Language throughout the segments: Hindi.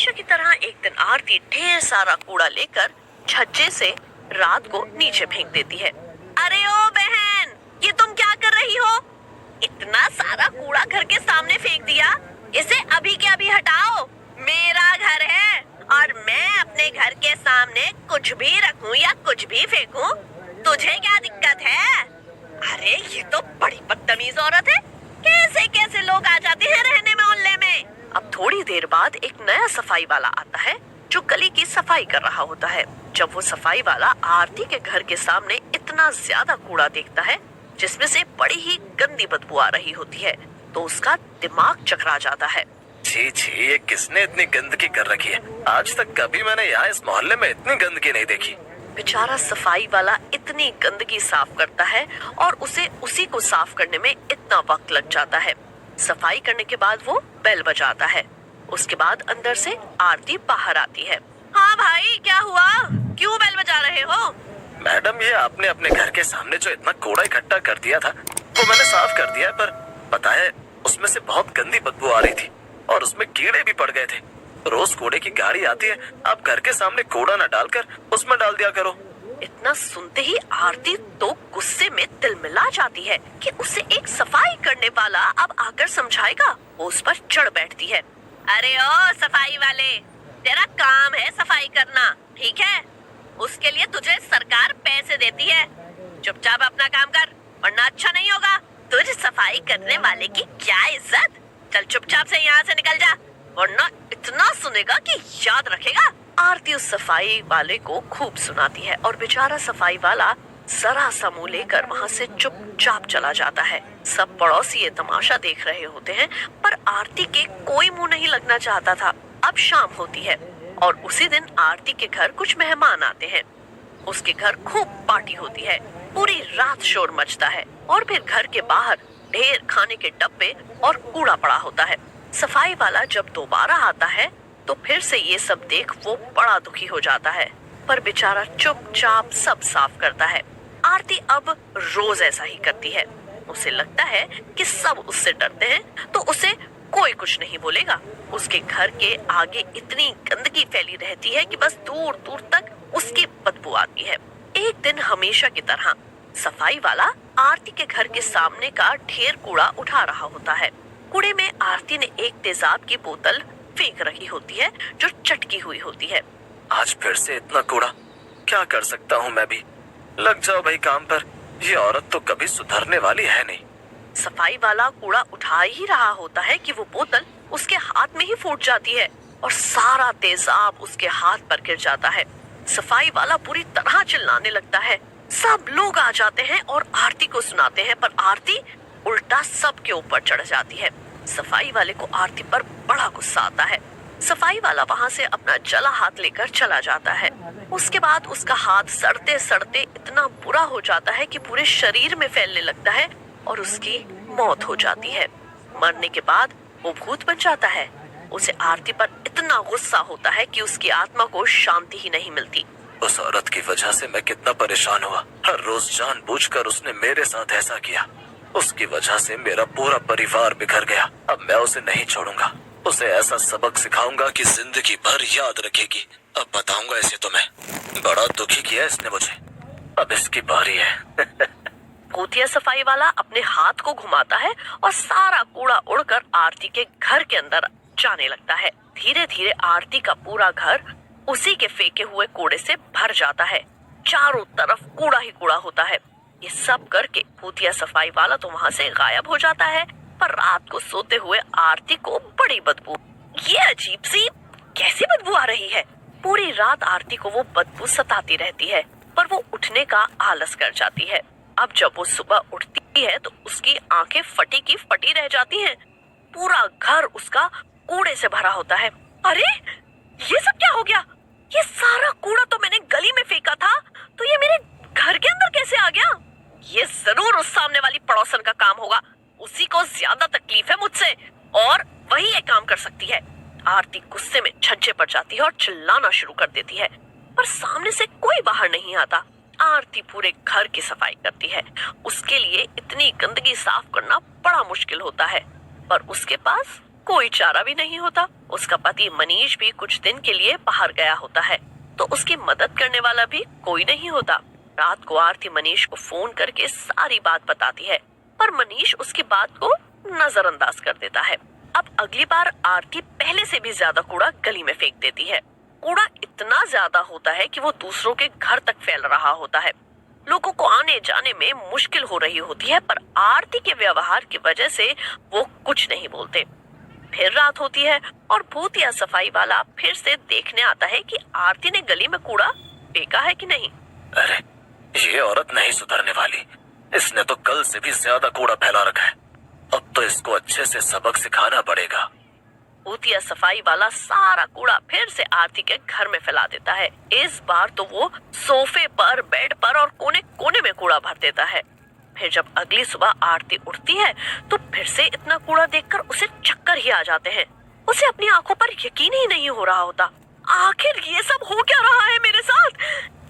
हमेशा की तरह एक दिन आरती ढेर सारा कूड़ा लेकर छज्जे से रात को नीचे फेंक देती है। अरे ओ बहन, ये तुम क्या कर रही हो? इतना सारा कूड़ा घर के सामने फेंक दिया, इसे अभी के अभी हटाओ। मेरा घर है और मैं अपने घर के सामने कुछ भी रखूं या कुछ भी फेंकूं, तुझे क्या दिक्कत है? अरे ये तो बड़ी बदतमीज औरत है। कैसे कैसे लोग आ जाते हैं रहने मोहल्ले में। अब थोड़ी देर बाद एक नया सफाई वाला आता है जो गली की सफाई कर रहा होता है। जब वो सफाई वाला आरती के घर के सामने इतना ज्यादा कूड़ा देखता है जिसमें से बड़ी ही गंदी बदबू आ रही होती है, तो उसका दिमाग चकरा जाता है। छी छी, ये किसने इतनी गंदगी कर रखी है? आज तक कभी मैंने यहाँ इस मोहल्ले में इतनी गंदगी नहीं देखी। बेचारा सफाई वाला इतनी गंदगी साफ करता है और उसे उसी को साफ करने में इतना वक्त लग जाता है। सफाई करने के बाद वो बेल बजाता है। उसके बाद अंदर से आरती बाहर आती है। हाँ भाई, क्या हुआ? क्यों बेल बजा रहे हो? मैडम, ये आपने अपने घर के सामने जो इतना कूड़ा इकट्ठा कर दिया था वो मैंने साफ कर दिया है, पर पता है उसमें से बहुत गंदी बदबू आ रही थी और उसमें कीड़े भी पड़ गए थे। रोज कूड़े की गाड़ी आती है, आप घर के सामने कूड़ा न डालकर उसमें डाल दिया करो। इतना सुनते ही आरती तो गुस्से में तिलमिला जाती है कि उसे एक सफाई करने वाला अब आकर समझाएगा। वो उस पर चढ़ बैठती है। अरे ओ सफाई वाले, तेरा काम है सफाई करना, ठीक है? उसके लिए तुझे सरकार पैसे देती है। चुपचाप अपना काम कर वरना अच्छा नहीं होगा। तुझे सफाई करने वाले की क्या इज्जत? चल चुपचाप से यहाँ से निकल जा, वरना इतना सुनेगा कि याद रखेगा। आरती उस सफाई वाले को खूब सुनाती है और बेचारा सफाई वाला जरा सा मुंह लेकर वहाँ से चुपचाप चला जाता है। सब पड़ोसी ये तमाशा देख रहे होते हैं, पर आरती के कोई मुंह नहीं लगना चाहता था। अब शाम होती है और उसी दिन आरती के घर कुछ मेहमान आते हैं। उसके घर खूब पार्टी होती है, पूरी रात शोर मचता है और फिर घर के बाहर ढेर खाने के डब्बे और कूड़ा पड़ा होता है। सफाई वाला जब दोबारा आता है तो फिर से ये सब देख वो बड़ा दुखी हो जाता है, पर बेचारा चुपचाप सब साफ करता है। आरती अब रोज ऐसा ही करती है। उसे लगता है कि सब उससे डरते हैं तो उसे कोई कुछ नहीं बोलेगा। उसके घर के आगे इतनी गंदगी फैली रहती है कि बस दूर दूर तक उसकी बदबू आती है। एक दिन हमेशा की तरह सफाई वाला आरती के घर के सामने का ढेर कूड़ा उठा रहा होता है। कूड़े में आरती ने एक तेजाब की बोतल फेंक रही होती है जो चटकी हुई होती है। आज फिर से इतना कूड़ा, क्या कर सकता हूँ मैं भी। लग जाओ भाई काम पर, ये औरत तो कभी सुधरने वाली है नहीं। सफाई वाला कूड़ा उठा ही रहा होता है कि वो बोतल उसके हाथ में ही फूट जाती है और सारा तेजाब उसके हाथ पर गिर जाता है। सफाई वाला पूरी तरह चिल्लाने लगता है। सब लोग आ जाते हैं और आरती को सुनाते हैं, पर आरती उल्टा सबके ऊपर चढ़ जाती है। सफाई वाले को आरती पर बड़ा गुस्सा आता है। सफाई वाला वहाँ से अपना जला हाथ लेकर चला जाता है। उसके बाद उसका हाथ सड़ते सड़ते इतना बुरा हो जाता है कि पूरे शरीर में फैलने लगता है और उसकी मौत हो जाती है। मरने के बाद वो भूत बन जाता है। उसे आरती पर इतना गुस्सा होता है कि उसकी आत्मा को शांति ही नहीं मिलती। उस औरत की वजह से मैं कितना परेशान हुआ। हर रोज जानबूझकर उसने मेरे साथ ऐसा किया। उसकी वजह से मेरा पूरा परिवार बिखर गया। अब मैं उसे नहीं छोड़ूंगा। उसे ऐसा सबक सिखाऊंगा कि जिंदगी भर याद रखेगी। अब बताऊंगा इसे तो मैं। बड़ा दुखी किया इसने मुझे, अब इसकी बारी है। भूतिया सफाई वाला अपने हाथ को घुमाता है और सारा कूड़ा उड़कर आरती के घर के अंदर जाने लगता है। धीरे धीरे आरती का पूरा घर उसी के फेंके हुए कूड़े से भर जाता है। चारों तरफ कूड़ा ही कूड़ा होता है। ये सब करके भूतिया सफाई वाला तो वहाँ से गायब हो जाता है, पर रात को सोते हुए आरती को बड़ी बदबू, ये अजीब सी कैसी बदबू आ रही है। पूरी रात आरती को वो बदबू सताती रहती है, पर वो उठने का आलस कर जाती है। अब जब वो सुबह उठती है तो उसकी आंखें फटी की फटी रह जाती हैं। पूरा घर उसका कूड़े से भरा होता है। अरे ये सब क्या हो गया? ये सारा कूड़ा तो मैंने गली में फेंका था, तो ये मेरे घर के अंदर कैसे आ गया? ये जरूर उस सामने वाली पड़ोसन का काम होगा। उसी को ज्यादा तकलीफ है मुझसे और वही ये काम कर सकती है। आरती गुस्से में छज्जे पर जाती है और चिल्लाना शुरू कर देती है, पर सामने से कोई बाहर नहीं आता। आरती पूरे घर की सफाई करती है। उसके लिए इतनी गंदगी साफ करना बड़ा मुश्किल होता है, पर उसके पास कोई चारा भी नहीं होता। उसका पति मनीष भी कुछ दिन के लिए बाहर गया होता है, तो उसकी मदद करने वाला भी कोई नहीं होता। रात को आरती मनीष को फोन करके सारी बात बताती है, पर मनीष उसकी बात को नजरअंदाज कर देता है। अब अगली बार आरती पहले से भी ज्यादा कूड़ा गली में फेंक देती है। कूड़ा इतना ज्यादा होता है कि वो दूसरों के घर तक फैल रहा होता है। लोगों को आने जाने में मुश्किल हो रही होती है, पर आरती के व्यवहार की वजह से वो कुछ नहीं बोलते। फिर रात होती है और भूतिया सफाई वाला फिर से देखने आता है कि आरती ने गली में कूड़ा फेंका है कि नहीं। अरे, ये औरत नहीं सुधरने वाली। इसने तो कल से भी ज्यादा कूड़ा फैला रखा है। अब तो इसको अच्छे से सबक सिखाना पड़ेगा। भूतिया सफाई वाला सारा कूड़ा फिर से आरती के घर में फैला देता है। इस बार तो वो सोफे पर, बेड पर और कोने कोने में कूड़ा भर देता है। फिर जब अगली सुबह आरती उठती है तो फिर से इतना कूड़ा देखकर उसे चक्कर ही आ जाते हैं। उसे अपनी आंखों पर यकीन ही नहीं हो रहा होता। आखिर ये सब हो क्या रहा है मेरे साथ?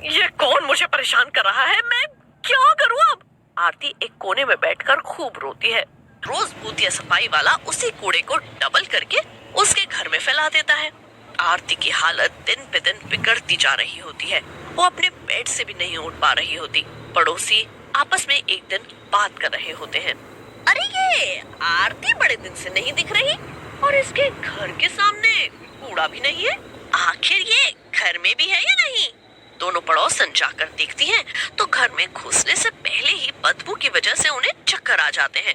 ये कौन मुझे परेशान कर रहा है? मैं क्या करूं अब? आरती एक कोने में बैठकर खूब रोती है। रोज भूतिया सफाई वाला उसी कूड़े को डबल करके उसके घर में फैला देता है। आरती की हालत दिन पे दिन बिगड़ती जा रही होती है। वो अपने बेड से भी नहीं उठ पा रही होती। पड़ोसी आपस में एक दिन बात कर रहे होते हैं। अरे, ये आरती बड़े दिन से नहीं दिख रही और इसके घर के सामने कूड़ा भी नहीं है। आखिर ये घर में भी है या नहीं? दोनों पड़ोसन जाकर देखती हैं तो घर में घुसने से पहले ही बदबू की वजह से उन्हें चक्कर आ जाते हैं।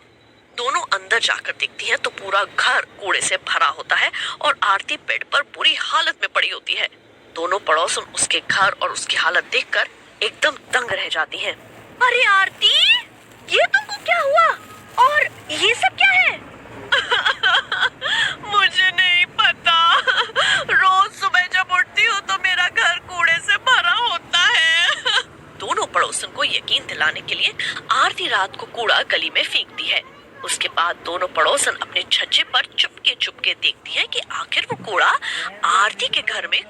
दोनों अंदर जाकर देखती हैं तो पूरा घर कूड़े से भरा होता है और आरती बेड पर बुरी हालत में पड़ी होती है। दोनों पड़ोसन उसके घर और उसकी हालत देखकर एकदम दंग रह जाती हैं। अरे आरती, ये तुमको क्या हुआ? और ये सब क्या है? मुझे नहीं पता। रोज सुबह जब उठती हूँ तो मेरा घर कूड़े से भरा होता है। दोनों पड़ोसन को यकीन दिलाने के लिए आरती रात को कूड़ा गली में फेंकती है। उसके बाद दोनों पड़ोसन अपने छज्जे पर चुपके चुपके देखती हैं कि आखिर वो कूड़ा आरती के घर में